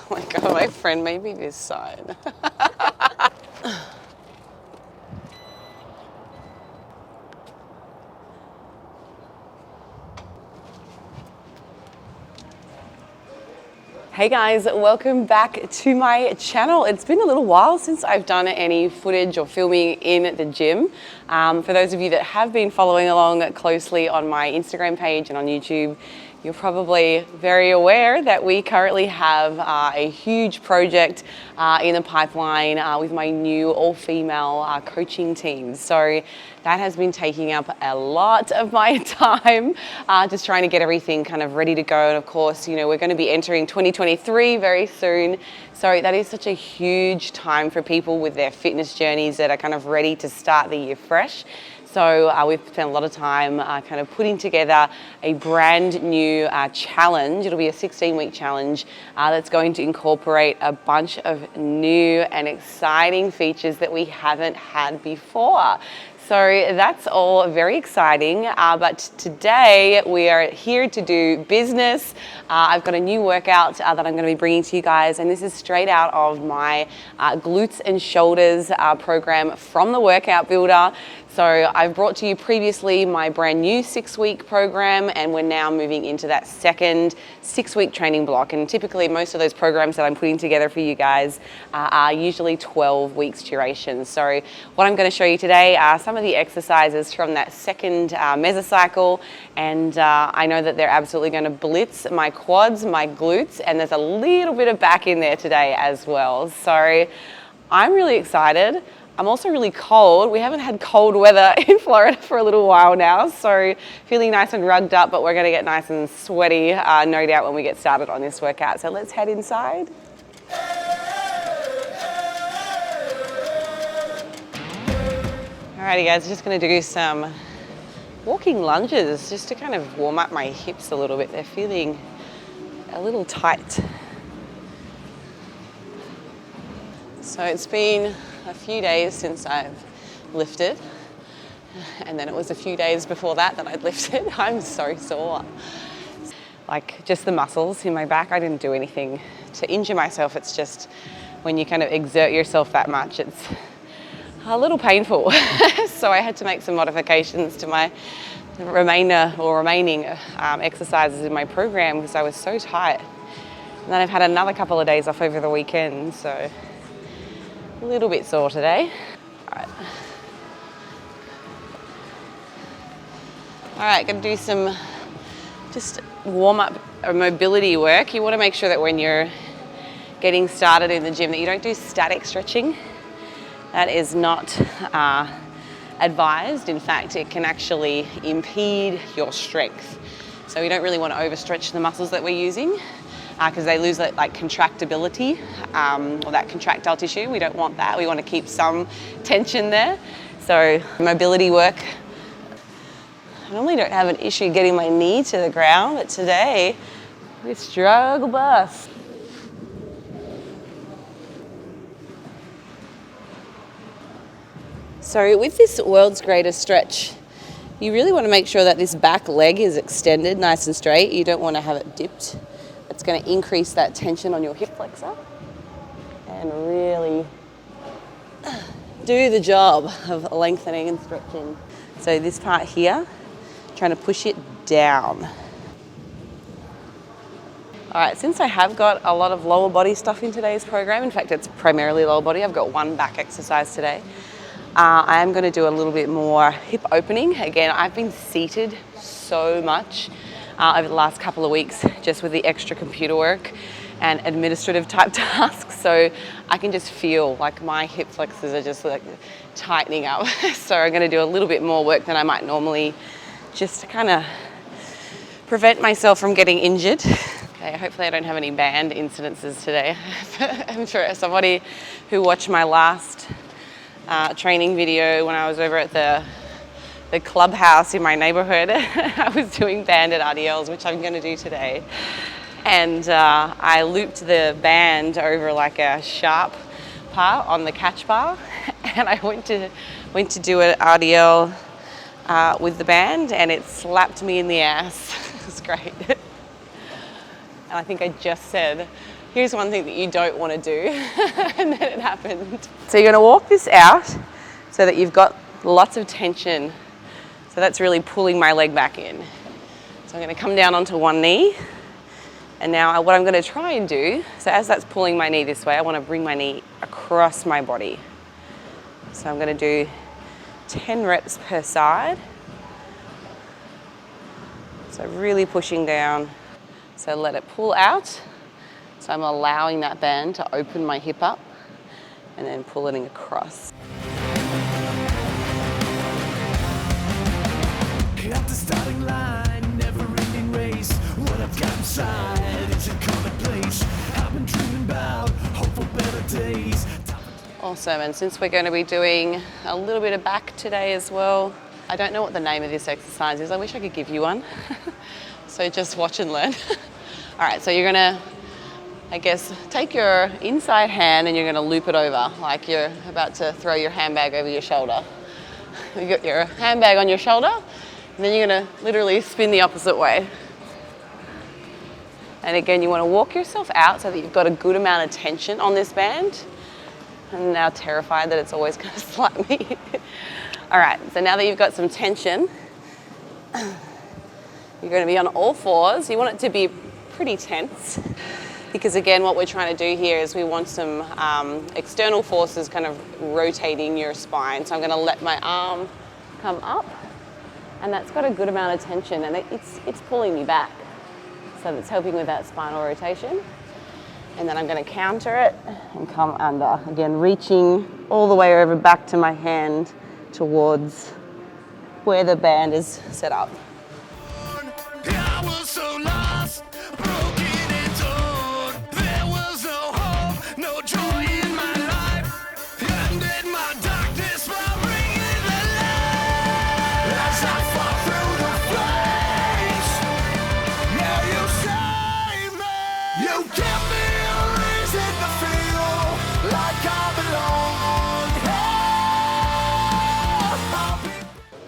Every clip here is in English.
Oh my God, my friend, maybe this side. Hey guys, welcome back to my channel. It's been a little while since I've done any footage or filming in the gym. For those of you that have been following along closely on my Instagram page and on YouTube, you're probably very aware that we currently have a huge project in the pipeline with my new all-female coaching team. So that has been taking up a lot of my time, just trying to get everything kind of ready to go. And of course, you know, we're going to be entering 2023 very soon. So that is such a huge time for people with their fitness journeys that are kind of ready to start the year fresh. So we've spent a lot of time kind of putting together a brand new challenge. It'll be a 16-week challenge that's going to incorporate a bunch of new and exciting features that we haven't had before. So that's all very exciting, but today we are here to do business. I've got a new workout that I'm going to be bringing to you guys, and this is straight out of my Glutes and Shoulders program from the Workout Builder. So I've brought to you previously my brand new 6-week program, and we're now moving into that second 6-week training block. And typically most of those programs that I'm putting together for you guys are usually 12 weeks duration. So what I'm going to show you today are some of the exercises from that second mesocycle, and I know that they're absolutely going to blitz my quads, my glutes, and there's a little bit of back in there today as well. So I'm really excited. I'm also really cold. We haven't had cold weather in Florida for a little while now, so feeling nice and rugged up, but we're going to get nice and sweaty, no doubt, when we get started on this workout. So let's head inside. Alrighty guys, just going to do some walking lunges just to kind of warm up my hips a little bit. They're feeling a little tight. So it's been a few days since I've lifted, and then it was a few days before that I'd lifted. I'm so sore. Like just the muscles in my back, I didn't do anything to injure myself. It's just when you kind of exert yourself that much, it's a little painful. So I had to make some modifications to my remaining exercises in my program because I was so tight. And then I've had another couple of days off over the weekend, so a little bit sore today. All right, gonna do some just warm up mobility work. You wanna make sure that when you're getting started in the gym that you don't do static stretching. That is not advised. In fact, it can actually impede your strength. So we don't really want to overstretch the muscles that we're using because they lose that like contractibility or that contractile tissue. We don't want that. We want to keep some tension there. So mobility work. I normally don't have an issue getting my knee to the ground, but today we struggle bus. So with this world's greatest stretch, you really want to make sure that this back leg is extended nice and straight. You don't want to have it dipped. It's going to increase that tension on your hip flexor and really do the job of lengthening and stretching. So this part here, trying to push it down. All right, since I have got a lot of lower body stuff in today's program, in fact, it's primarily lower body. I've got one back exercise today. I am going to do a little bit more hip opening. Again, I've been seated so much over the last couple of weeks just with the extra computer work and administrative type tasks. So I can just feel like my hip flexors are just like tightening up. So I'm going to do a little bit more work than I might normally just to kind of prevent myself from getting injured. Okay, hopefully I don't have any band incidences today. I'm sure somebody who watched my last training video when I was over at the clubhouse in my neighborhood. I was doing banded RDLs, which I'm going to do today. And I looped the band over like a sharp part on the catch bar. And I went to do an RDL with the band, and it slapped me in the ass. It was great. And I think I just said, here's one thing that you don't want to do, and then it happened. So you're going to walk this out so that you've got lots of tension. So that's really pulling my leg back in. So I'm going to come down onto one knee. And now what I'm going to try and do, so as that's pulling my knee this way, I want to bring my knee across my body. So I'm going to do 10 reps per side. So really pushing down. So let it pull out. So I'm allowing that band to open my hip up and then pulling it across. At the starting line, never-ending race. What I've got inside is a commonplace. I've been dreaming about hope for better days. Awesome, and since we're going to be doing a little bit of back today as well, I don't know what the name of this exercise is. I wish I could give you one. So just watch and learn. All right, so you're gonna, I guess, take your inside hand and you're gonna loop it over like you're about to throw your handbag over your shoulder. You got your handbag on your shoulder, and then you're gonna literally spin the opposite way. And again, you wanna walk yourself out so that you've got a good amount of tension on this band. I'm now terrified that it's always gonna slap me. All right, so now that you've got some tension, you're gonna be on all fours. You want it to be pretty tense, because again, what we're trying to do here is we want some external forces kind of rotating your spine. So I'm gonna let my arm come up, and that's got a good amount of tension, and it's pulling me back. So that's helping with that spinal rotation. And then I'm gonna counter it and come under. Again, reaching all the way over back to my hand towards where the band is set up. I was so lost, broken and torn. There was no hope, no joy in my life. Ended my darkness by bringing the light. As I fought through the flames, now you save me. You give me a reason to feel like I belong.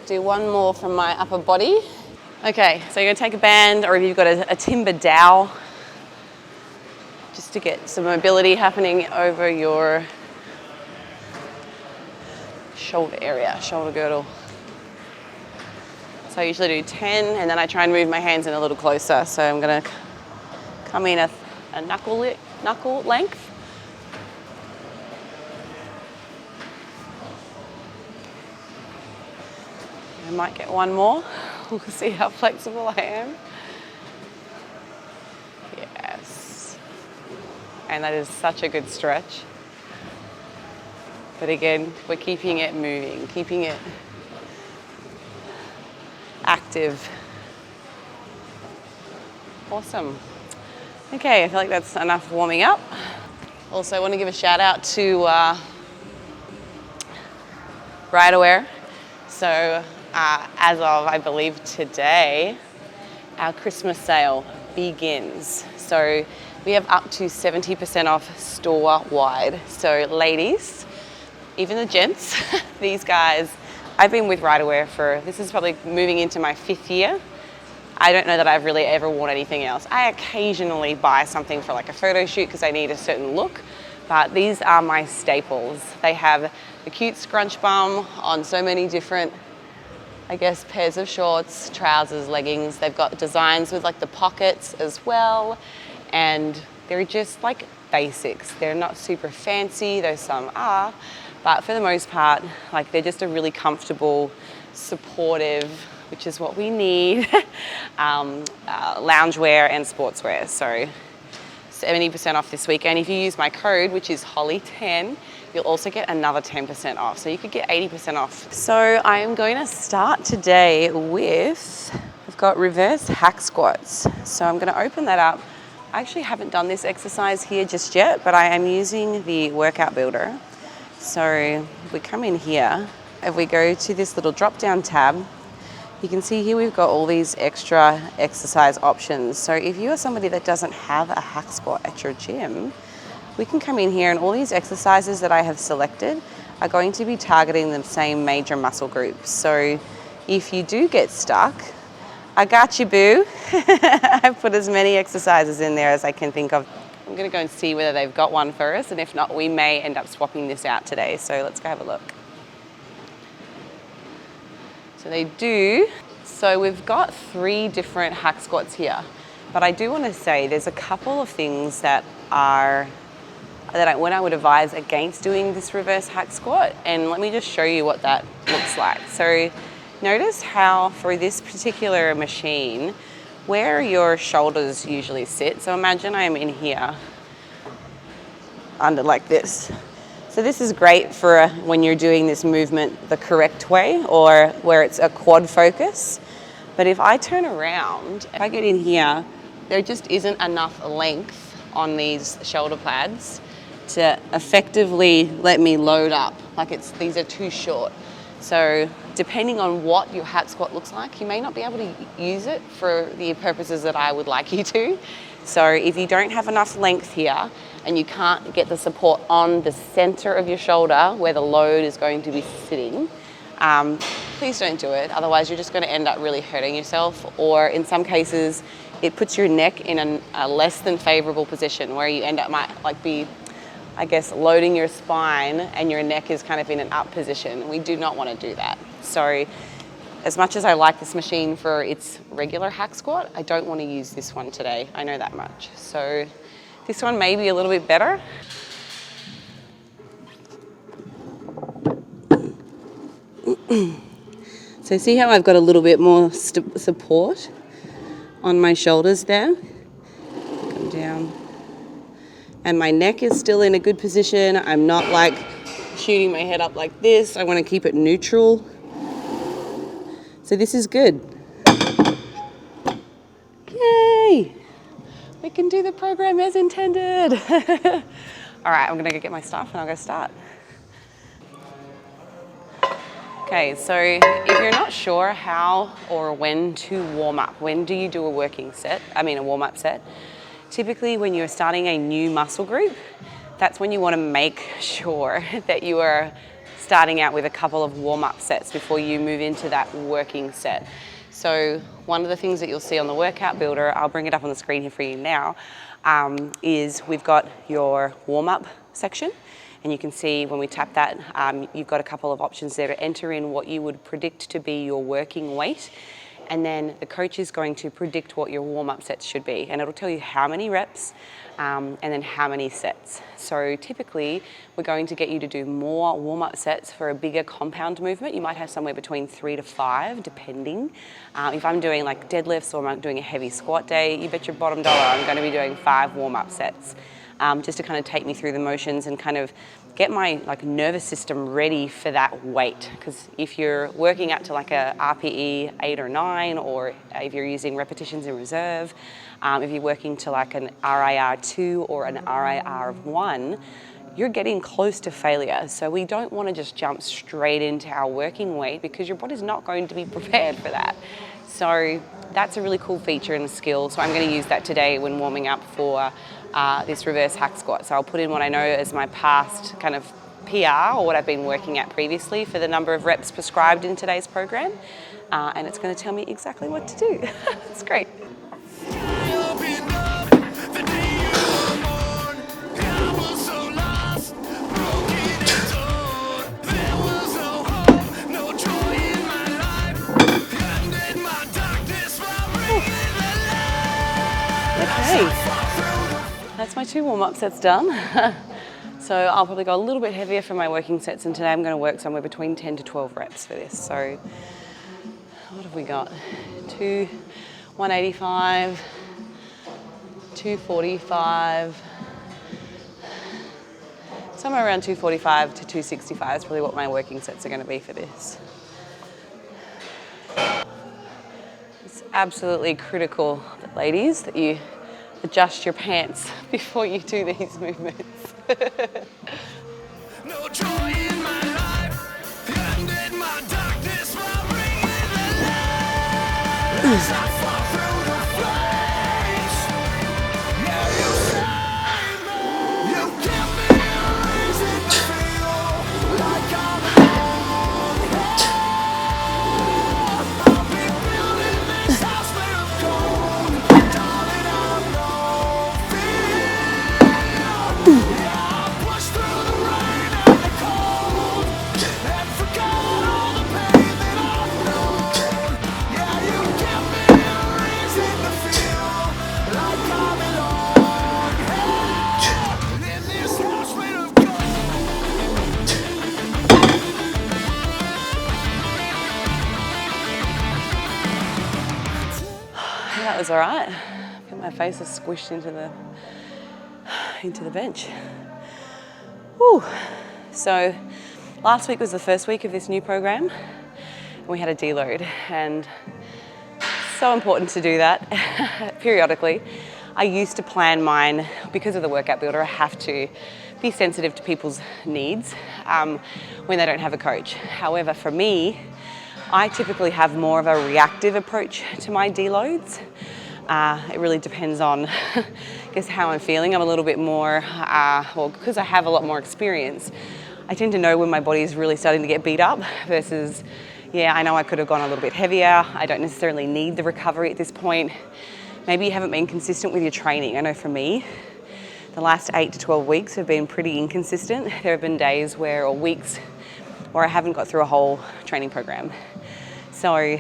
Do one more from my upper body. Okay, so you're gonna take a band, or if you've got a timber dowel, just to get some mobility happening over your shoulder area, shoulder girdle. So I usually do 10, and then I try and move my hands in a little closer. So I'm gonna come in a knuckle length. I might get one more. We'll see how flexible I am. Yes. And that is such a good stretch. But again, we're keeping it moving, keeping it active. Awesome. Okay, I feel like that's enough warming up. Also, I want to give a shout out to Riderwear. So, as of, I believe, today, our Christmas sale begins. So we have up to 70% off store-wide. So ladies, even the gents, these guys, I've been with Riderwear for, this is probably moving into my 5th year. I don't know that I've really ever worn anything else. I occasionally buy something for like a photo shoot because I need a certain look, but these are my staples. They have the cute scrunch bum on so many different, I guess, pairs of shorts, trousers, leggings. They've got designs with like the pockets as well. And they're just like basics. They're not super fancy, though some are. But for the most part, like they're just a really comfortable, supportive, which is what we need, loungewear and sportswear. So 70% off this weekend. If you use my code, which is Holly10, you'll also get another 10% off. So you could get 80% off. So I am going to start today with, I've got reverse hack squats. So I'm going to open that up. I actually haven't done this exercise here just yet, but I am using the workout builder. So if we come in here, if we go to this little drop down tab, you can see here we've got all these extra exercise options. So if you are somebody that doesn't have a hack squat at your gym, we can come in here and all these exercises that I have selected are going to be targeting the same major muscle groups. So if you do get stuck, I got you, boo. I've put as many exercises in there as I can think of. I'm going to go and see whether they've got one for us, and if not, we may end up swapping this out today. So let's go have a look. So they do. So we've got 3 different hack squats here, but I do want to say there's a couple of things that when I would advise against doing this reverse hack squat, and let me just show you what that looks like. So notice how for this particular machine, where your shoulders usually sit. So imagine I'm in here under like this. So this is great for when you're doing this movement the correct way, or where it's a quad focus. But if I turn around, if I get in here, there just isn't enough length on these shoulder pads to effectively let me load up. Like these are too short. So depending on what your hack squat looks like, you may not be able to use it for the purposes that I would like you to. So if you don't have enough length here and you can't get the support on the center of your shoulder where the load is going to be sitting, please don't do it. Otherwise you're just going to end up really hurting yourself, or in some cases it puts your neck in a less than favorable position where you end up might like be, I guess, loading your spine and your neck is kind of in an up position. We do not want to do that. So as much as I like this machine for its regular hack squat, I don't want to use this one today. I know that much. So this one may be a little bit better. So see how I've got a little bit more support on my shoulders there? Come down. And my neck is still in a good position. I'm not like shooting my head up like this. I want to keep it neutral. So this is good. Yay! We can do the program as intended. All right, I'm gonna go get my stuff and I'll go start. Okay, so if you're not sure how or when to warm up, when do you do a warm-up set? Typically when you're starting a new muscle group, that's when you want to make sure that you are starting out with a couple of warm-up sets before you move into that working set. So one of the things that you'll see on the workout builder, I'll bring it up on the screen here for you now, is we've got your warm-up section. And you can see when we tap that, you've got a couple of options there to enter in what you would predict to be your working weight. And then the coach is going to predict what your warm-up sets should be. And it'll tell you how many reps and then how many sets. So typically, we're going to get you to do more warm-up sets for a bigger compound movement. You might have somewhere between 3 to 5, depending. If I'm doing like deadlifts or I'm doing a heavy squat day, you bet your bottom dollar I'm going to be doing 5 warm-up sets. Just to kind of take me through the motions and kind of get my nervous system ready for that weight. Because if you're working up to like a RPE 8 or 9, or if you're using repetitions in reserve, if you're working to like an RIR 2 or an RIR 1, you're getting close to failure. So we don't want to just jump straight into our working weight because your body's not going to be prepared for that. So that's a really cool feature and a skill. So I'm going to use that today when warming up for this reverse hack squat. So I'll put in what I know as my past kind of PR, or what I've been working at previously for the number of reps prescribed in today's program. And it's going to tell me exactly what to do. It's great. That's my 2 warm-up sets done. So I'll probably go a little bit heavier for my working sets, and today I'm going to work somewhere between 10 to 12 reps for this. So what have we got? 185, 245, somewhere around 245 to 265 is probably what my working sets are going to be for this. It's absolutely critical, ladies, that you adjust your pants before you do these movements. No joy in my life, and in my darkness while bringing the light. As I fall through the flames, now you save me. You give me a reason to feel like I'm alive. I'll be building this house made of gold, darling, I'm no fear. feels all right. I feel my face is squished into the bench. Whew. So last week was the first week of this new program, and we had a deload, and it's so important to do that periodically. I used to plan mine because of the workout builder. I have to be sensitive to people's needs when they don't have a coach. However, for me, I typically have more of a reactive approach to my deloads. It really depends on, I guess, how I'm feeling. I'm a little bit more, well, because I have a lot more experience, I tend to know when my body is really starting to get beat up versus, yeah, I know I could have gone a little bit heavier. I don't necessarily need the recovery at this point. Maybe you haven't been consistent with your training. I know for me, the last 8 to 12 weeks have been pretty inconsistent. There have been days or weeks where I haven't got through a whole training program. So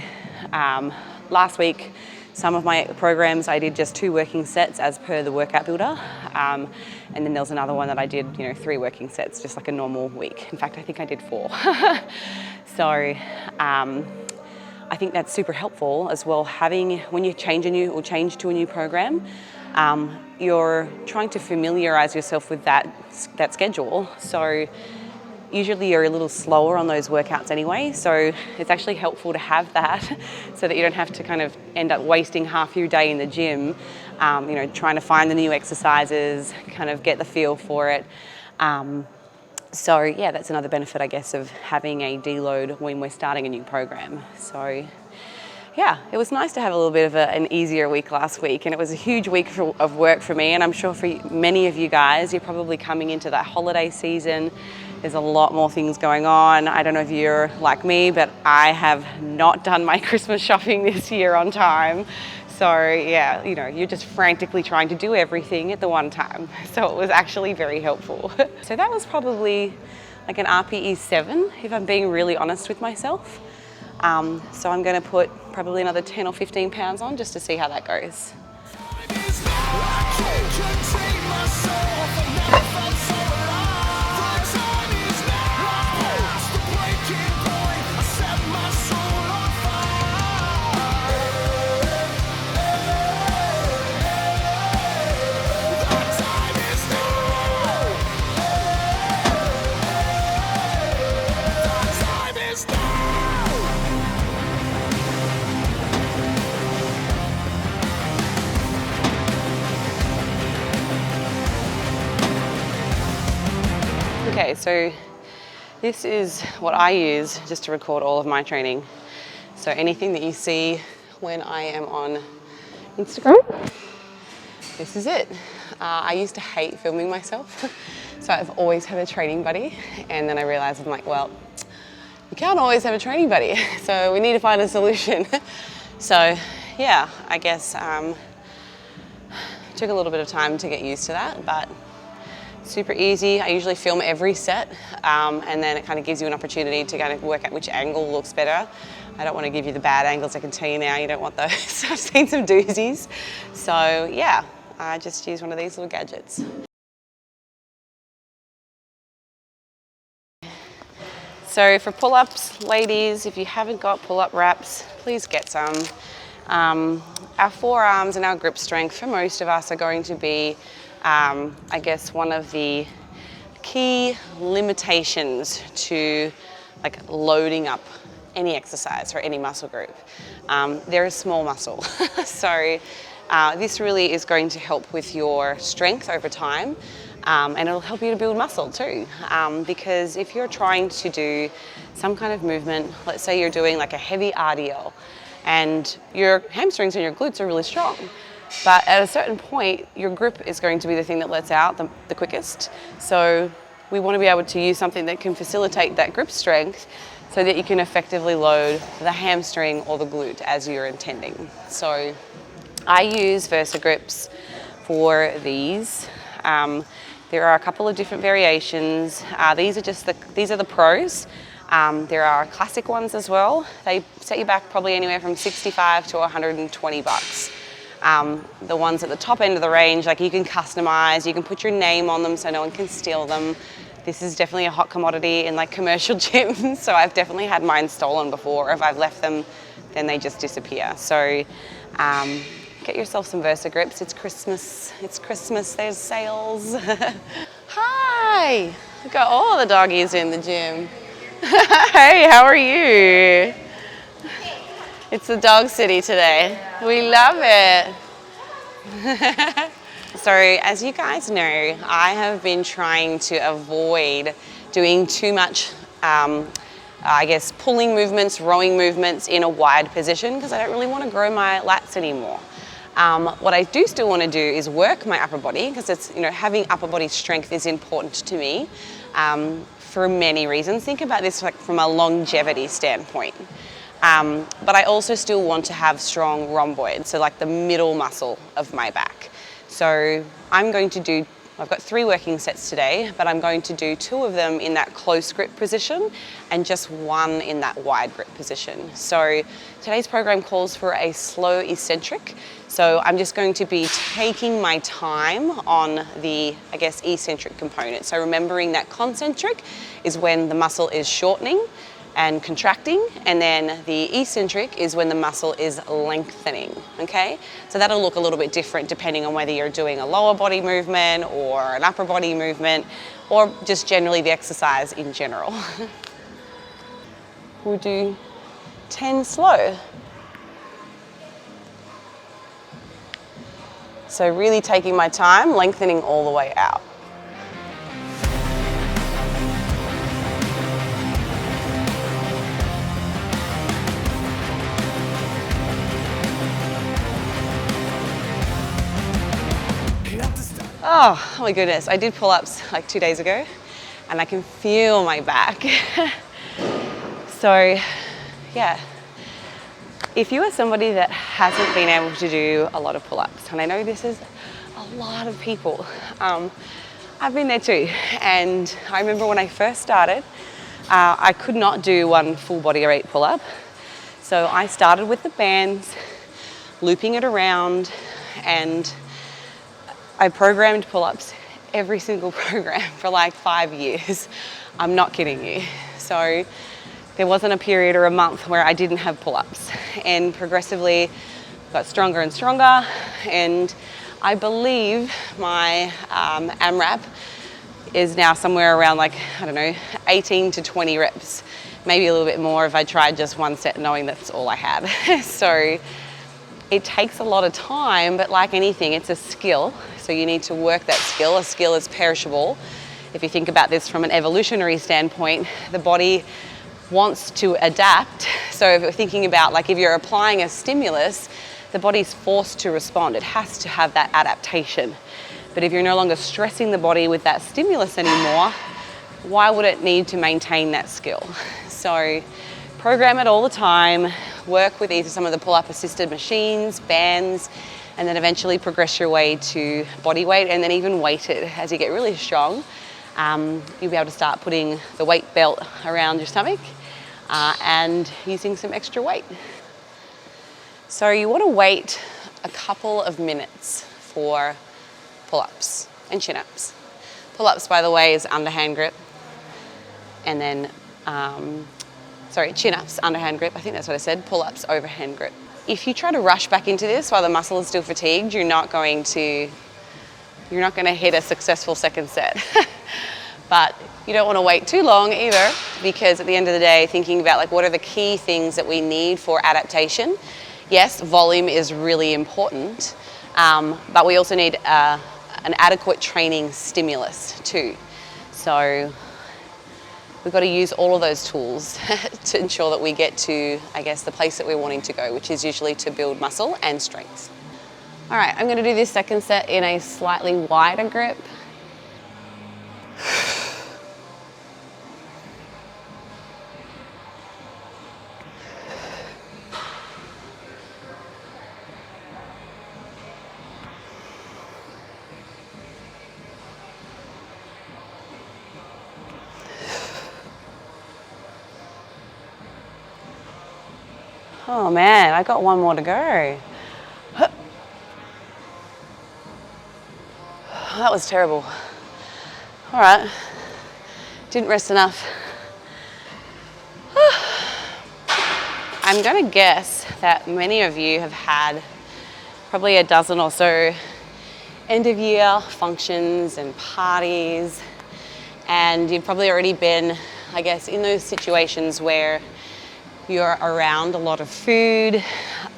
last week, some of my programs I did just 2 working sets as per the workout builder. And then there was another one that I did, 3 working sets, just like a normal week. In fact, I think I did 4. So I think that's super helpful as well. When you change to a new program, you're trying to familiarize yourself with that schedule. So usually you're a little slower on those workouts anyway. So it's actually helpful to have that so that you don't have to kind of end up wasting half your day in the gym, trying to find the new exercises, kind of get the feel for it. So yeah, that's another benefit, I guess, of having a deload when we're starting a new program. So yeah, it was nice to have a little bit of an easier week last week, and it was a huge week of work for me, and I'm sure for many of you guys, you're probably coming into that holiday season. There's a lot more things going on. I don't know if you're like me, but I have not done my Christmas shopping this year on time. So yeah, you're just frantically trying to do everything at the one time. So it was actually very helpful. So that was probably like an RPE 7, if I'm being really honest with myself. So I'm going to put probably another 10 or 15 pounds on just to see how that goes. Okay, so this is what I use just to record all of my training. So anything that you see when I am on Instagram, this is it. I used to hate filming myself, so I've always had a training buddy, and then I realized I'm like, well, you can't always have a training buddy, so we need to find a solution. So yeah, I guess it took a little bit of time to get used to that, but super easy. I usually film every set, and then it kind of gives you an opportunity to kind of work out which angle looks better. I don't want to give you the bad angles, I can tell you now, you don't want those. I've seen some doozies. So yeah, I just use one of these little gadgets. So for pull-ups, ladies, if you haven't got pull-up wraps, please get some. Our forearms and our grip strength for most of us are going to be I guess one of the key limitations to like loading up any exercise or any muscle group. They're a small muscle, so this really is going to help with your strength over time, and it'll help you to build muscle too, because if you're trying to do some kind of movement, let's say you're doing like a heavy RDL and your hamstrings and your glutes are really strong, but at a certain point, your grip is going to be the thing that lets out the quickest. So we want to be able to use something that can facilitate that grip strength so that you can effectively load the hamstring or the glute as you're intending. So I use Versa grips for these. There are a couple of different variations. These are the pros. There are classic ones as well. They set you back probably anywhere from $65 to $120. The ones at the top end of the range, like you can customize, you can put your name on them so no one can steal them. This is definitely a hot commodity in like commercial gyms, so I've definitely had mine stolen before. If I've left them, then they just disappear. So get get yourself some Versa grips. It's Christmas. It's Christmas. There's sales. Hi. We've got all the doggies in the gym. Hey, how are you? It's the dog city today. We love it. So as you guys know, I have been trying to avoid doing too much, I guess, pulling movements, rowing movements in a wide position because I don't really want to grow my lats anymore. What I do still want to do is work my upper body because it's, having upper body strength is important to me for many reasons. Think about this like from a longevity standpoint. But I also still want to have strong rhomboids, so like the middle muscle of my back. So I've got 3 working sets today, but I'm going to do 2 of them in that close grip position and just 1 in that wide grip position. So today's program calls for a slow eccentric. So I'm just going to be taking my time on the, I guess, eccentric component. So remembering that concentric is when the muscle is shortening and contracting, and then the eccentric is when the muscle is lengthening, okay? So that'll look a little bit different depending on whether you're doing a lower body movement or an upper body movement or just generally the exercise in general. We'll do 10 slow. So really taking my time, lengthening all the way out. Oh my goodness, I did pull-ups like 2 days ago and I can feel my back. So yeah, if you are somebody that hasn't been able to do a lot of pull-ups, and I know this is a lot of people, I've been there too. And I remember when I first started, I could not do one full body weight pull-up. So I started with the bands, looping it around, and I programmed pull-ups every single program for like 5 years. I'm not kidding you. So there wasn't a period or a month where I didn't have pull-ups, and progressively got stronger and stronger. And I believe my AMRAP is now somewhere around like, 18 to 20 reps, maybe a little bit more if I tried just one set knowing that's all I had. So it takes a lot of time, but like anything, it's a skill. So you need to work that skill. A skill is perishable. If you think about this from an evolutionary standpoint, the body wants to adapt. So if you're thinking about like if you're applying a stimulus, the body's forced to respond. It has to have that adaptation. But if you're no longer stressing the body with that stimulus anymore, why would it need to maintain that skill? So program it all the time, work with either some of the pull-up assisted machines, bands, and then eventually progress your way to body weight, and then even weighted. As you get really strong, you'll be able to start putting the weight belt around your stomach and using some extra weight. So you want to wait a couple of minutes for pull-ups and chin-ups. Pull-ups, by the way, is underhand grip, and then chin-ups, underhand grip, I think that's what I said, pull-ups, overhand grip. If you try to rush back into this while the muscle is still fatigued, you're not going to hit a successful second set. But you don't want to wait too long either, because at the end of the day, thinking about like what are the key things that we need for adaptation. Yes, volume is really important, but we also need an adequate training stimulus too. So we've got to use all of those tools to ensure that we get to, I guess, the place that we're wanting to go, which is usually to build muscle and strength. All right, I'm going to do this second set in a slightly wider grip. Oh man, I got one more to go. That was terrible. All right, didn't rest enough. I'm gonna guess that many of you have had probably a dozen or so end of year functions and parties, and you've probably already been, I guess, in those situations where you're around a lot of food,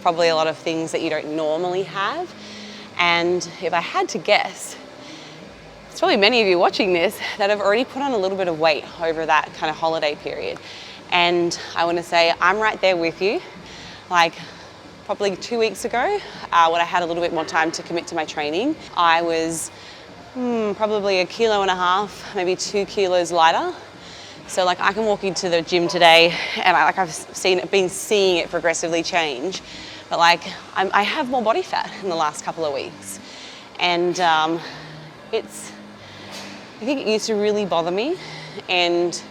probably a lot of things that you don't normally have. And if I had to guess, it's probably many of you watching this that have already put on a little bit of weight over that kind of holiday period. And I want to say I'm right there with you. Like probably 2 weeks ago, when I had a little bit more time to commit to my training, I was probably 1.5 kilos, maybe 2 kilos lighter. So like I can walk into the gym today and I've been seeing it progressively change, but like I have more body fat in the last couple of weeks. And I think it used to really bother me, and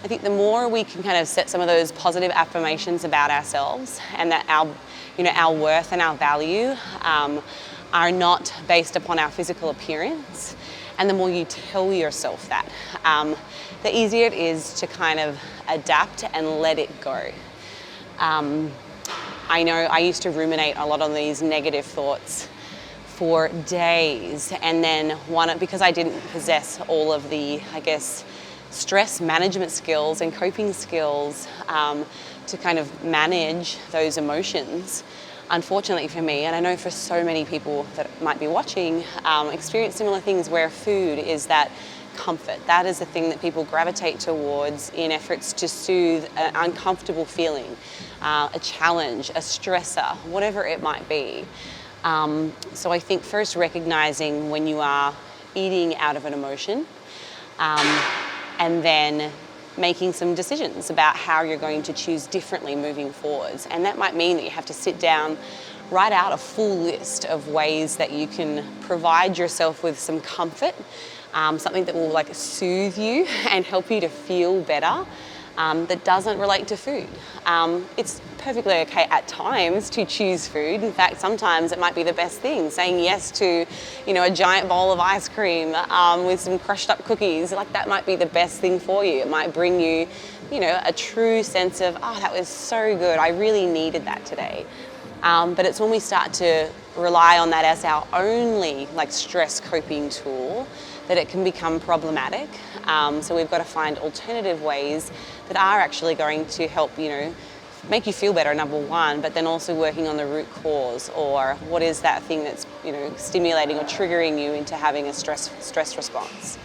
I think the more we can kind of set some of those positive affirmations about ourselves, and that our worth and our value are not based upon our physical appearance, and the more you tell yourself that, the easier it is to kind of adapt and let it go. I know I used to ruminate a lot on these negative thoughts for days, and then because I didn't possess all of the, I guess, stress management skills and coping skills to kind of manage those emotions, unfortunately for me, and I know for so many people that might be watching, experience similar things where food is that comfort. That is the thing that people gravitate towards in efforts to soothe an uncomfortable feeling, a challenge, a stressor, whatever it might be. So I think first recognizing when you are eating out of an emotion, and then making some decisions about how you're going to choose differently moving forwards. And that might mean that you have to sit down, write out a full list of ways that you can provide yourself with some comfort, something that will like soothe you and help you to feel better, that doesn't relate to food. It's perfectly okay at times to choose food. In fact, sometimes it might be the best thing, saying yes to, a giant bowl of ice cream with some crushed up cookies. Like that might be the best thing for you. It might bring you, a true sense of, oh, that was so good. I really needed that today. But it's when we start to rely on that as our only stress coping tool that it can become problematic. So we've got to find alternative ways that are actually going to help, make you feel better, number one, but then also working on the root cause, or what is that thing that's, stimulating or triggering you into having a stress response.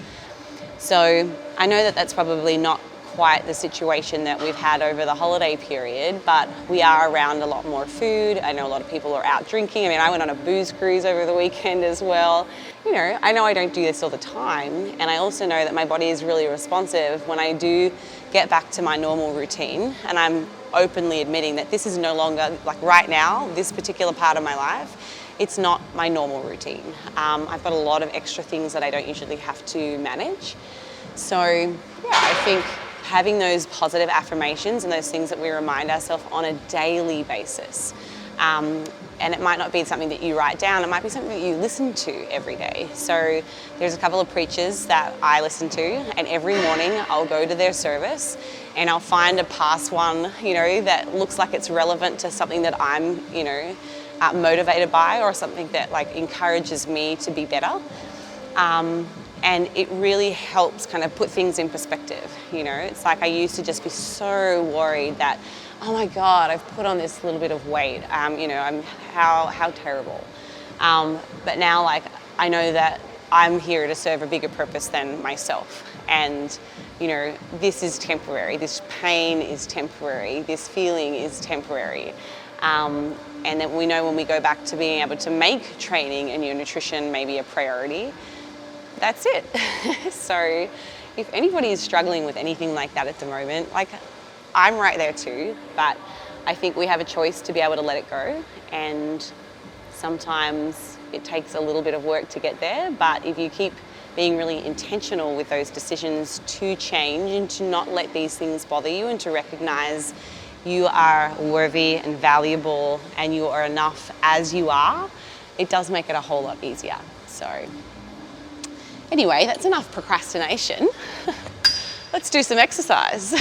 So I know that that's probably not quite the situation that we've had over the holiday period, but we are around a lot more food. I know a lot of people are out drinking. I mean, I went on a booze cruise over the weekend as well. I know I don't do this all the time, and I also know that my body is really responsive when I do get back to my normal routine, and I'm openly admitting that this is no longer, right now, this particular part of my life, it's not my normal routine. I've got a lot of extra things that I don't usually have to manage. So yeah, I think having those positive affirmations and those things that we remind ourselves on a daily basis. And it might not be something that you write down, it might be something that you listen to every day. So there's a couple of preachers that I listen to, and every morning I'll go to their service and I'll find a past one, that looks like it's relevant to something that I'm, motivated by, or something that encourages me to be better. And it really helps kind of put things in perspective. It's like I used to just be so worried that, oh my God, I've put on this little bit of weight. I'm how terrible. But now I know that I'm here to serve a bigger purpose than myself. And this is temporary. This pain is temporary. This feeling is temporary. And then we know when we go back to being able to make training and your nutrition maybe a priority, that's it. So if anybody is struggling with anything like that at the moment, I'm right there too, but I think we have a choice to be able to let it go, and sometimes it takes a little bit of work to get there, but if you keep being really intentional with those decisions to change and to not let these things bother you, and to recognize you are worthy and valuable and you are enough as you are, it does make it a whole lot easier. So anyway, that's enough procrastination. Let's do some exercise.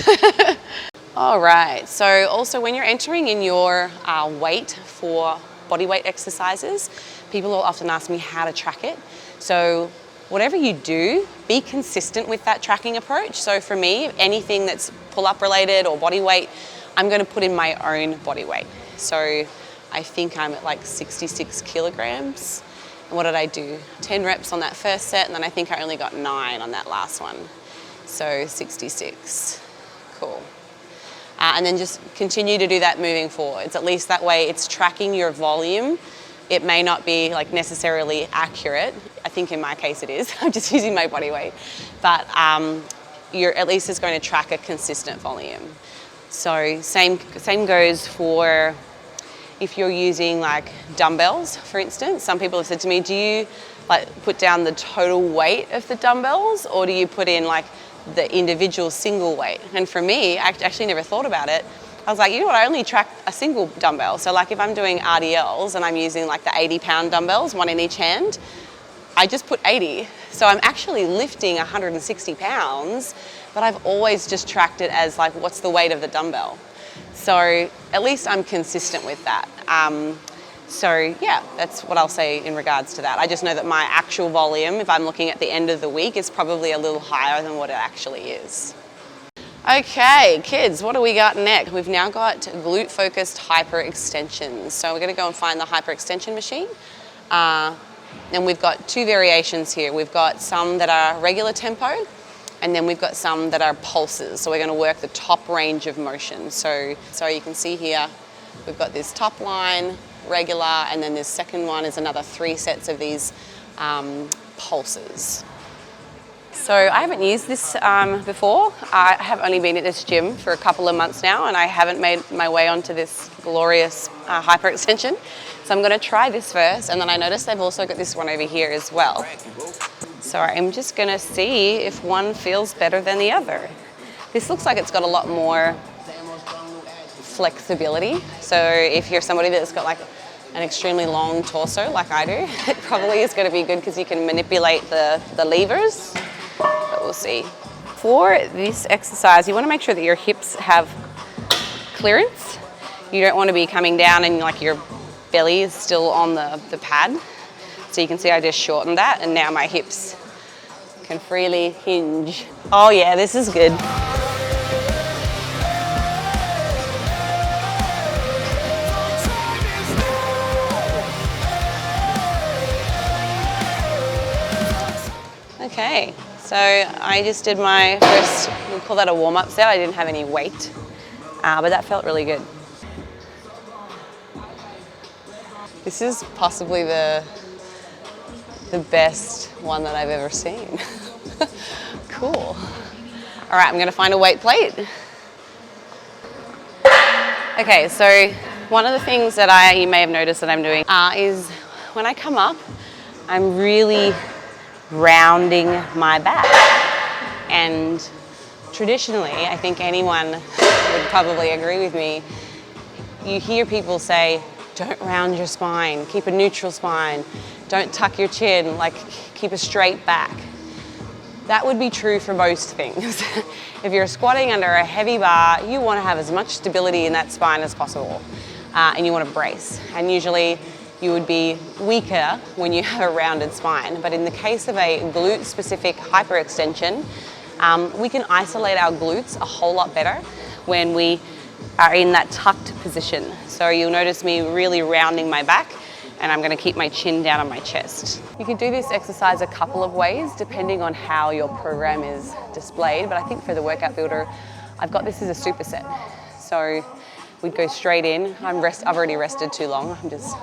All right, so also when you're entering in your weight for body weight exercises, people will often ask me how to track it. So whatever you do, be consistent with that tracking approach. So for me, anything that's pull-up related or body weight, I'm going to put in my own body weight. So I think I'm at like 66 kilograms. And what did I do? 10 reps on that first set, and then I think I only got 9 on that last one. So 66. Cool. And then just continue to do that moving forwards. At least that way it's tracking your volume. It may not be like necessarily accurate. I think in my case it is. I'm just using my body weight. But at least it's going to track a consistent volume. So same goes for if you're using like dumbbells, for instance. Some people have said to me, do you like put down the total weight of the dumbbells, or do you put in like the individual single weight? And for me, I actually never thought about it. I was like, you know what, I only track a single dumbbell. So like if I'm doing RDLs and I'm using like the 80-pound dumbbells, 1 in each hand, I just put 80. So I'm actually lifting 160 pounds, but I've always just tracked it as like, what's the weight of the dumbbell? So at least I'm consistent with that. So yeah, that's what I'll say in regards to that. I just know that my actual volume, if I'm looking at the end of the week, is probably a little higher than what it actually is. Okay, kids, what do we got next? We've now got glute-focused hyperextensions. So we're going to go and find the hyperextension machine. And we've got 2 variations here. We've got some that are regular tempo, and then we've got some that are pulses. So we're going to work the top range of motion. So you can see here, we've got this top line, regular, and then this second one is another 3 sets of these pulses. So I haven't used this before. I have only been at this gym for a couple of months now, and I haven't made my way onto this glorious hyperextension. So I'm going to try this first, and then I noticed they've also got this one over here as well. So I'm just going to see if one feels better than the other. This looks like it's got a lot more flexibility. So if you're somebody that's got like an extremely long torso like I do, it probably is going to be good because you can manipulate the levers, but we'll see. For this exercise, you want to make sure that your hips have clearance. You don't want to be coming down and like your belly is still on the pad. So you can see I just shortened that, and now my hips can freely hinge. Oh yeah, this is good. Okay, so I just did my first, we'll call that a warm-up set. I didn't have any weight, but that felt really good. This is possibly the best one that I've ever seen. Cool. All right, I'm gonna find a weight plate. Okay, so one of the things that you may have noticed that I'm doing is when I come up, I'm really rounding my back. And traditionally, I think anyone would probably agree with me, you hear people say, don't round your spine, keep a neutral spine, don't tuck your chin, like keep a straight back. That would be true for most things. If you're squatting under a heavy bar, you want to have as much stability in that spine as possible, and you want to brace. And usually you would be weaker when you have a rounded spine. But in the case of a glute-specific hyperextension, we can isolate our glutes a whole lot better when we are in that tucked position. So you'll notice me really rounding my back, and I'm going to keep my chin down on my chest. You can do this exercise a couple of ways depending on how your program is displayed, but I think for the workout builder, I've got this as a superset. So we'd go straight in. I've already rested too long, I'm just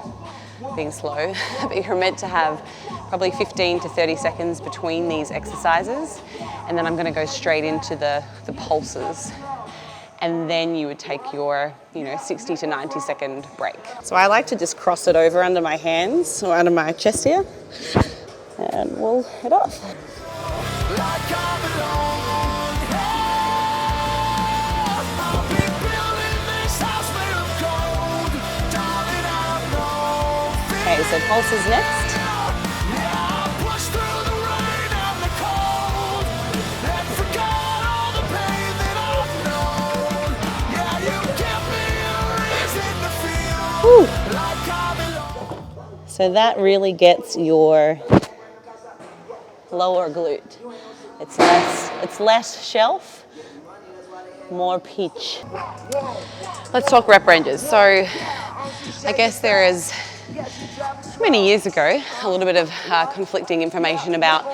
being slow. But you're meant to have probably 15 to 30 seconds between these exercises, and then I'm going to go straight into the pulses. And then you would take your 60 to 90 second break. So I like to just cross it over under my hands or under my chest here, and we'll head off. Okay, so pulses next. Woo. So that really gets your lower glute. It's less shelf, more pitch. Let's talk rep ranges. So I guess there is, many years ago, a little bit of conflicting information about,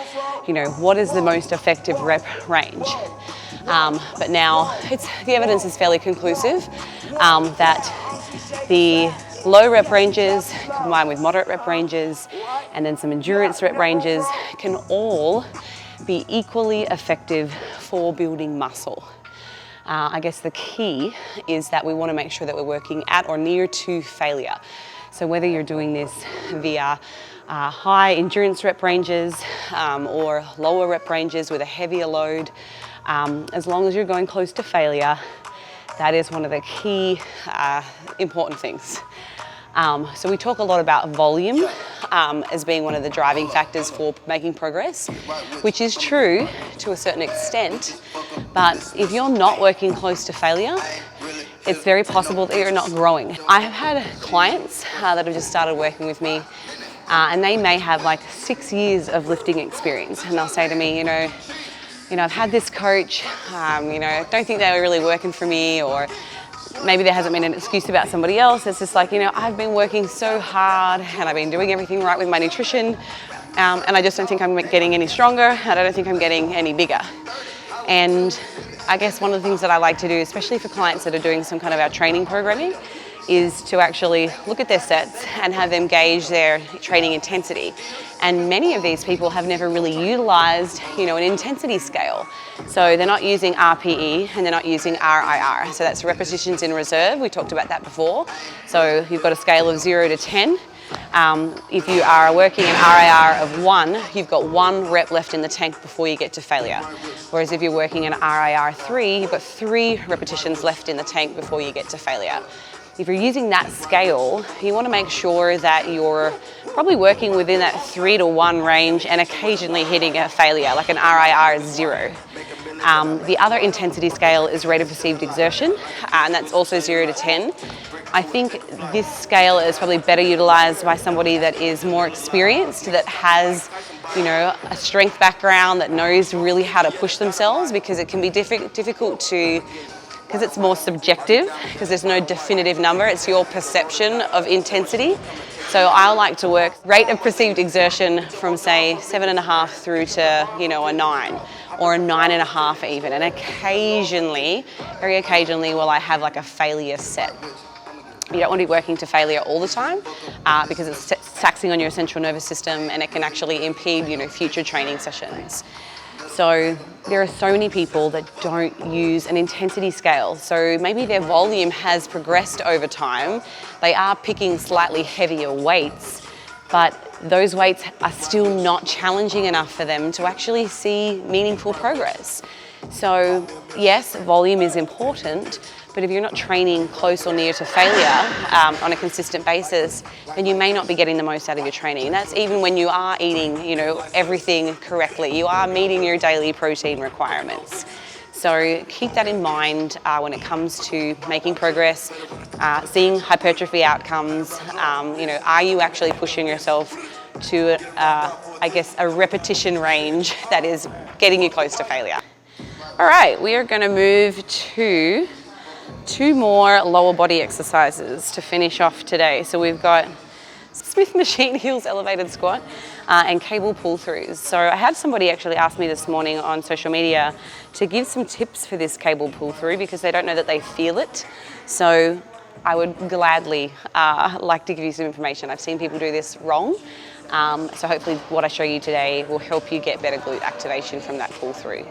what is the most effective rep range. But now the evidence is fairly conclusive that the low rep ranges combined with moderate rep ranges and then some endurance rep ranges can all be equally effective for building muscle. I guess the key is that we want to make sure that we're working at or near to failure. So whether you're doing this via high endurance rep ranges or lower rep ranges with a heavier load, as long as you're going close to failure, that is one of the key important things. So we talk a lot about volume as being one of the driving factors for making progress, which is true to a certain extent, but if you're not working close to failure, it's very possible that you're not growing. I have had clients that have just started working with me and they may have like 6 years of lifting experience, and they'll say to me, I've had this coach, don't think they were really working for me, or maybe there hasn't been an excuse about somebody else. It's just like, I've been working so hard and I've been doing everything right with my nutrition and I just don't think I'm getting any stronger and I don't think I'm getting any bigger. And I guess one of the things that I like to do, especially for clients that are doing some kind of our training programming, is to actually look at their sets and have them gauge their training intensity. And many of these people have never really utilized, an intensity scale. So they're not using RPE and they're not using RIR. So that's repetitions in reserve. We talked about that before. So you've got a scale of 0 to 10. If you are working an RIR of 1, you've got 1 rep left in the tank before you get to failure. Whereas if you're working an RIR 3, you've got 3 repetitions left in the tank before you get to failure. If you're using that scale, you want to make sure that you're probably working within that 3 to 1 range and occasionally hitting a failure, like an RIR 0. The other intensity scale is rate of perceived exertion, and that's also 0 to 10. I think this scale is probably better utilized by somebody that is more experienced, that has, a strength background, that knows really how to push themselves, because it can be difficult to, because it's more subjective, because there's no definitive number, it's your perception of intensity. So I like to work rate of perceived exertion from say 7.5 through to, a 9 or a 9.5 even. And occasionally, very occasionally, will I have like a failure set. You don't want to be working to failure all the time because it's taxing on your central nervous system and it can actually impede, future training sessions. So there are so many people that don't use an intensity scale. So maybe their volume has progressed over time. They are picking slightly heavier weights, but those weights are still not challenging enough for them to actually see meaningful progress. So yes, volume is important, but if you're not training close or near to failure on a consistent basis, then you may not be getting the most out of your training. And that's even when you are eating, everything correctly. You are meeting your daily protein requirements. So keep that in mind when it comes to making progress, seeing hypertrophy outcomes. Are you actually pushing yourself to, a repetition range that is getting you close to failure? All right, we are going to move to 2 more lower body exercises to finish off today. So we've got Smith machine heels elevated squat and cable pull-throughs. So I had somebody actually ask me this morning on social media to give some tips for this cable pull-through because they don't know that they feel it. So I would gladly like to give you some information. I've seen people do this wrong. So hopefully what I show you today will help you get better glute activation from that pull-through.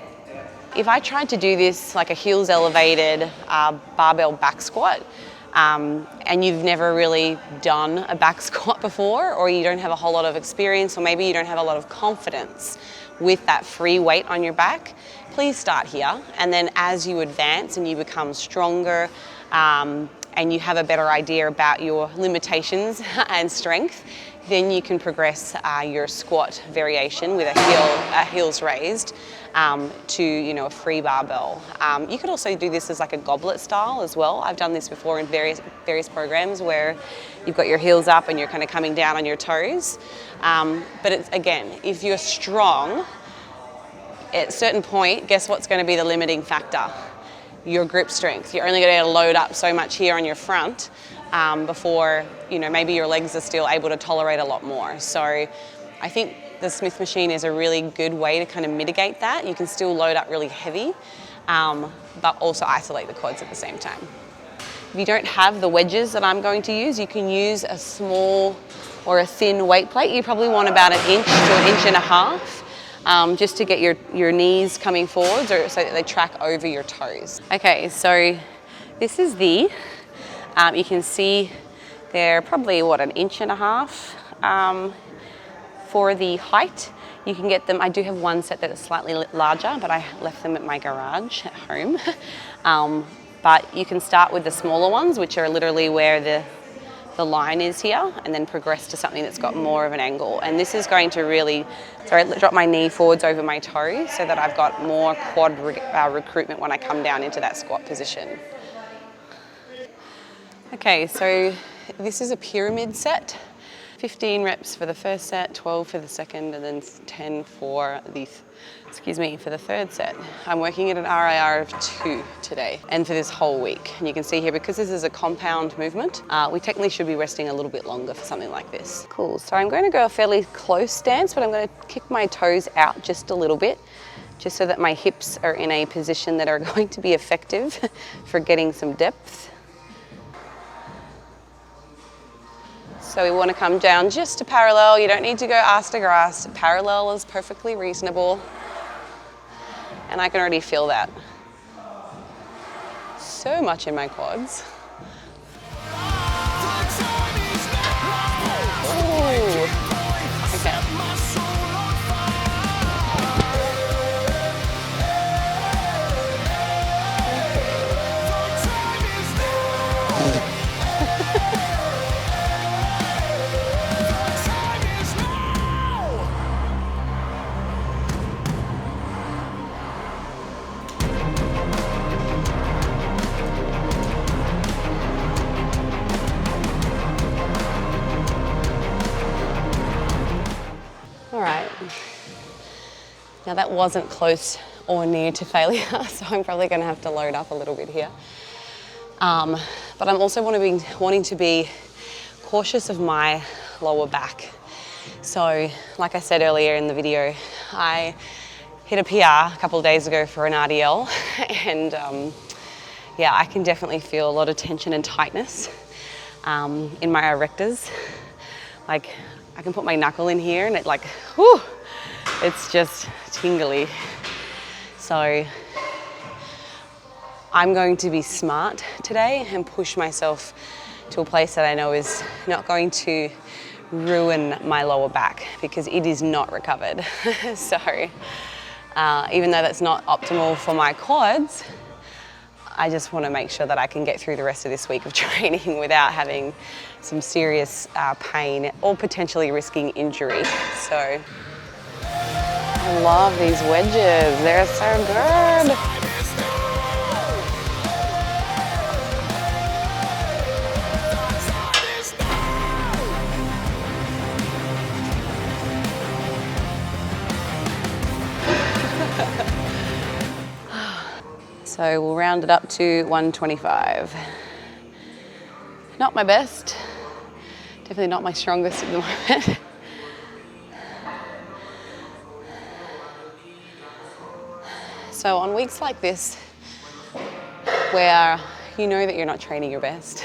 If I tried to do this like a heels elevated barbell back squat, and you've never really done a back squat before, or you don't have a whole lot of experience, or maybe you don't have a lot of confidence with that free weight on your back, please start here. And then as you advance and you become stronger, and you have a better idea about your limitations and strength, then you can progress your squat variation with a heels raised to, you know, a free barbell. You could also do this as like a goblet style as well. I've done this before in various programs where you've got your heels up and you're kind of coming down on your toes. But it's, again, if you're strong, at a certain point, guess what's going to be the limiting factor? Your grip strength. You're only going to be able to load up so much here on your front before, you know, maybe your legs are still able to tolerate a lot more. So I think the Smith machine is a really good way to kind of mitigate that. You can still load up really heavy, but also isolate the quads at the same time. If you don't have the wedges that I'm going to use, you can use a small or a thin weight plate. You probably want about 1 inch to 1.5 inches, just to get your knees coming forwards or so that they track over your toes. Okay, so this is you can see they're probably, what, 1.5 inches for the height. You can get them, I do have one set that is slightly larger, but I left them at my garage at home. But you can start with the smaller ones, which are literally where the line is here, and then progress to something that's got more of an angle. And this is going to really, drop my knee forwards over my toe so that I've got more quad recruitment when I come down into that squat position. Okay, so this is a pyramid set. 15 reps for the first set, 12 for the second, and then 10 for the third set. I'm working at an RIR of 2 today, and for this whole week. And you can see here, because this is a compound movement, we technically should be resting a little bit longer for something like this. Cool, so I'm going to go a fairly close stance, but I'm going to kick my toes out just a little bit, just so that my hips are in a position that are going to be effective for getting some depth. So we want to come down just to parallel. You don't need to go ass to grass. Parallel is perfectly reasonable. And I can already feel that so much in my quads. Ooh. Okay. Now that wasn't close or near to failure, so I'm probably going to have to load up a little bit here. But I'm also wanting to be cautious of my lower back. So, like I said earlier in the video, I hit a PR a couple of days ago for an RDL, and yeah, I can definitely feel a lot of tension and tightness in my erectors. Like, I can put my knuckle in here and it like, whew, it's just tingly. So I'm going to be smart today and push myself to a place that I know is not going to ruin my lower back, because it is not recovered. So even though that's not optimal for my quads, I just want to make sure that I can get through the rest of this week of training without having some serious pain or potentially risking injury. So I love these wedges, they're so good. So we'll round it up to 125. Not my best, definitely not my strongest at the moment. So on weeks like this, where you know that you're not training your best,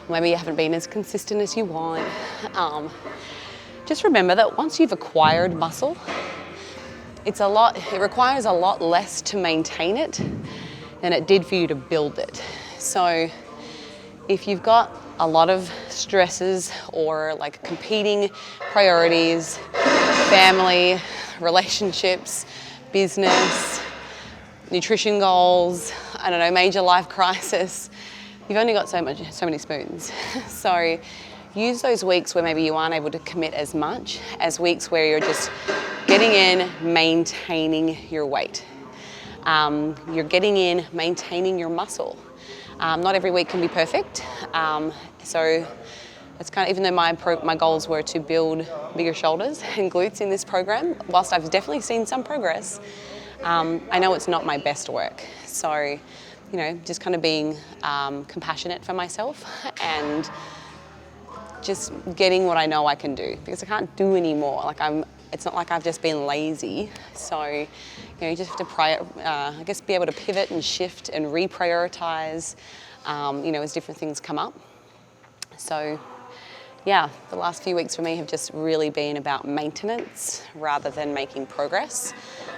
or maybe you haven't been as consistent as you want, just remember that once you've acquired muscle, it requires a lot less to maintain it than it did for you to build it. So if you've got a lot of stresses or like competing priorities, family, relationships, business, nutrition goals, I don't know, major life crisis, you've only got so many spoons. So use those weeks where maybe you aren't able to commit as much as weeks where you're just getting in, maintaining your weight. You're getting in, maintaining your muscle. Not every week can be perfect. So it's kind of, even though my goals were to build bigger shoulders and glutes in this program, whilst I've definitely seen some progress, I know it's not my best work. So, you know, just kind of being compassionate for myself and just getting what I know I can do, because I can't do any more. Like it's not like I've just been lazy. So, you know, you just have to I guess be able to pivot and shift and reprioritize, you know, as different things come up. So, yeah, the last few weeks for me have just really been about maintenance rather than making progress.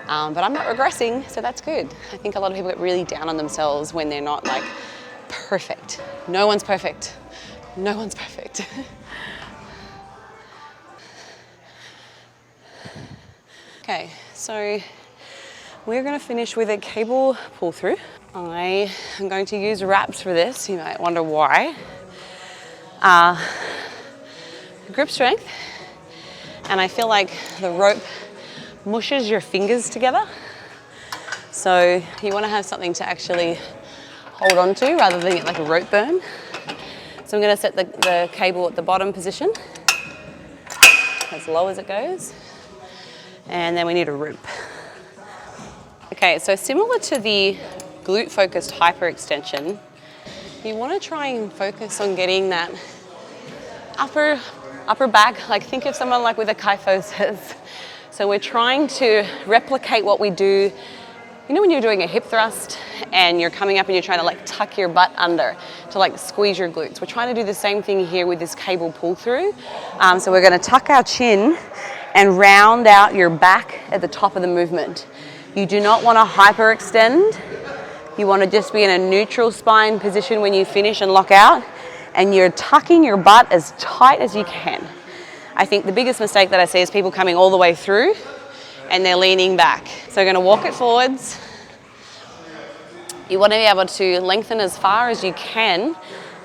But I'm not regressing, so that's good. I think a lot of people get really down on themselves when they're not like perfect. No one's perfect. No one's perfect. Okay, so we're going to finish with a cable pull through. I am going to use wraps for this. You might wonder why. Grip strength, and I feel like the rope mushes your fingers together. So you want to have something to actually hold on to rather than get like a rope burn. So I'm going to set the cable at the bottom position, as low as it goes. And then we need a rope. Okay, so similar to the glute-focused hyperextension, you want to try and focus on getting that upper back. Like think of someone like with a kyphosis. So we're trying to replicate what we do. You know when you're doing a hip thrust and you're coming up and you're trying to like tuck your butt under to like squeeze your glutes. We're trying to do the same thing here with this cable pull through. So we're going to tuck our chin and round out your back at the top of the movement. You do not want to hyperextend. You want to just be in a neutral spine position when you finish and lock out, and you're tucking your butt as tight as you can. I think the biggest mistake that I see is people coming all the way through and they're leaning back. So you're going to walk it forwards. You want to be able to lengthen as far as you can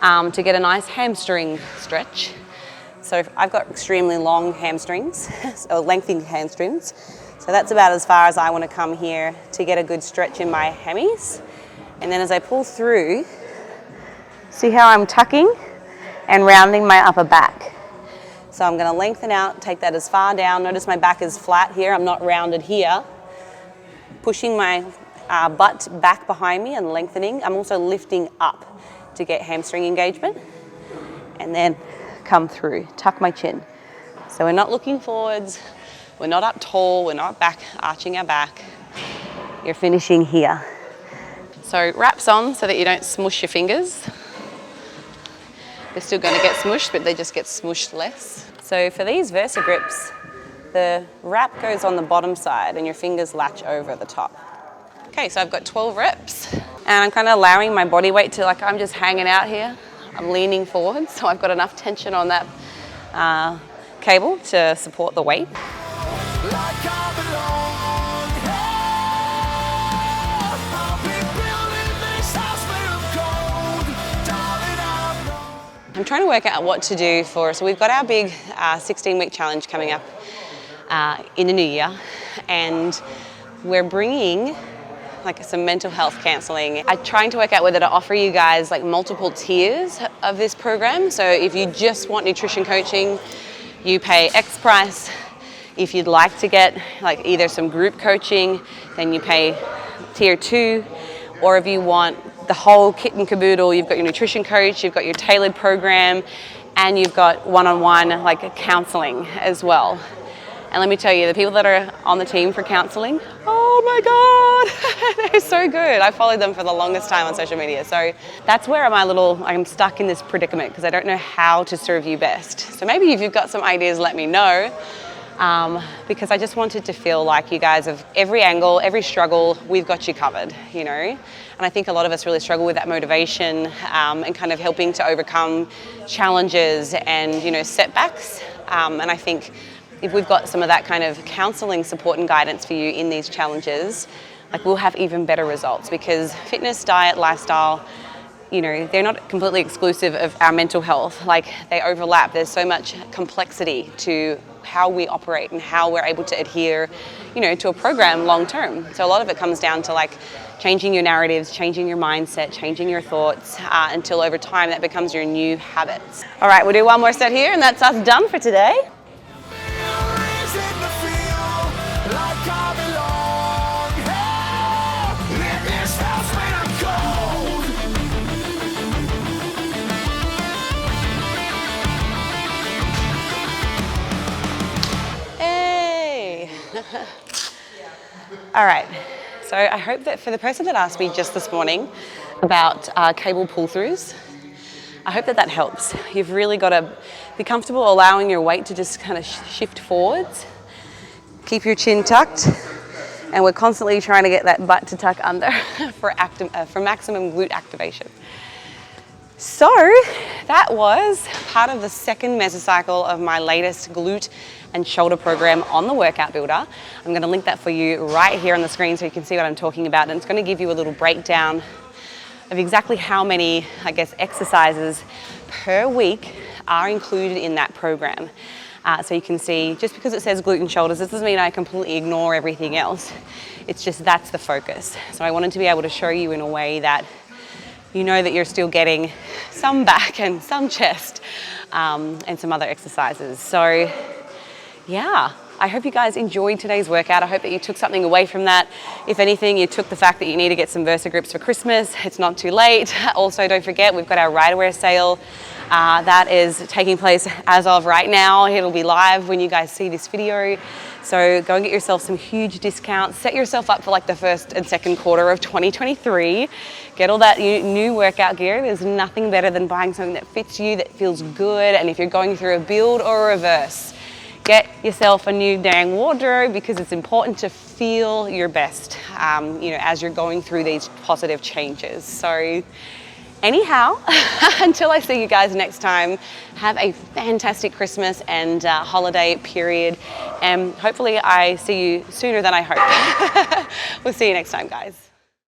to get a nice hamstring stretch. So I've got extremely long hamstrings, so lengthy hamstrings. So that's about as far as I want to come here to get a good stretch in my hammies. And then as I pull through, see how I'm tucking and rounding my upper back. So I'm going to lengthen out, take that as far down. Notice my back is flat here. I'm not rounded here. Pushing my butt back behind me and lengthening. I'm also lifting up to get hamstring engagement. And then come through, tuck my chin. So we're not looking forwards. We're not up tall. We're not back, arching our back. You're finishing here. So wraps on so that you don't smush your fingers. They're still going to get smushed, but they just get smushed less. So for these Versa grips, the wrap goes on the bottom side and your fingers latch over the top. Okay, so I've got 12 reps and I'm kind of allowing my body weight to, like, I'm just hanging out here. I'm leaning forward, so I've got enough tension on that cable to support the weight. I'm trying to work out what to do so we've got our big 16-week challenge coming up in the new year, and we're bringing like some mental health counselling. I'm trying to work out whether to offer you guys like multiple tiers of this program. So if you just want nutrition coaching, you pay X price. If you'd like to get like either some group coaching, then you pay tier 2. Or if you want the whole kit and caboodle, you've got your nutrition coach, you've got your tailored program, and you've got one-on-one like counselling as well. And let me tell you, the people that are on the team for counselling, oh my God, they're so good. I followed them for the longest time on social media. So that's where I'm stuck in this predicament because I don't know how to serve you best. So maybe if you've got some ideas, let me know. Because I just wanted to feel like you guys have every angle, every struggle, we've got you covered, you know. And I think a lot of us really struggle with that motivation and kind of helping to overcome challenges and, you know, setbacks. And I think if we've got some of that kind of counselling support and guidance for you in these challenges, like we'll have even better results, because fitness, diet, lifestyle, you know, they're not completely exclusive of our mental health. Like they overlap. There's so much complexity to how we operate and how we're able to adhere, you know, to a program long term. So a lot of it comes down to like changing your narratives, changing your mindset, changing your thoughts until over time that becomes your new habits. All right, we'll do one more set here and that's us done for today. Hey! All right. So I hope that for the person that asked me just this morning about cable pull-throughs, I hope that that helps. You've really got to be comfortable allowing your weight to just kind of shift forwards. Keep your chin tucked, and we're constantly trying to get that butt to tuck under for maximum glute activation. So that was part of the second mesocycle of my latest glute and shoulder program on the Workout Builder. I'm going to link that for you right here on the screen so you can see what I'm talking about, and it's going to give you a little breakdown of exactly how many, I guess, exercises per week are included in that program. So you can see, just because it says glute and shoulders, this doesn't mean I completely ignore everything else. It's just that's the focus. So I wanted to be able to show you in a way that you know that you're still getting some back and some chest and some other exercises. So yeah, I hope you guys enjoyed today's workout. I hope that you took something away from that. If anything, you took the fact that you need to get some Versa grips for Christmas. It's not too late. Also, don't forget, we've got our Riderwear sale. That is taking place as of right now. It'll be live when you guys see this video. So go and get yourself some huge discounts. Set yourself up for like the first and second quarter of 2023. Get all that new workout gear. There's nothing better than buying something that fits you, that feels good. And if you're going through a build or a reverse, get yourself a new dang wardrobe, because it's important to feel your best, you know, as you're going through these positive changes. So anyhow, until I see you guys next time, have a fantastic Christmas and holiday period. And hopefully I see you sooner than I hope. We'll see you next time, guys.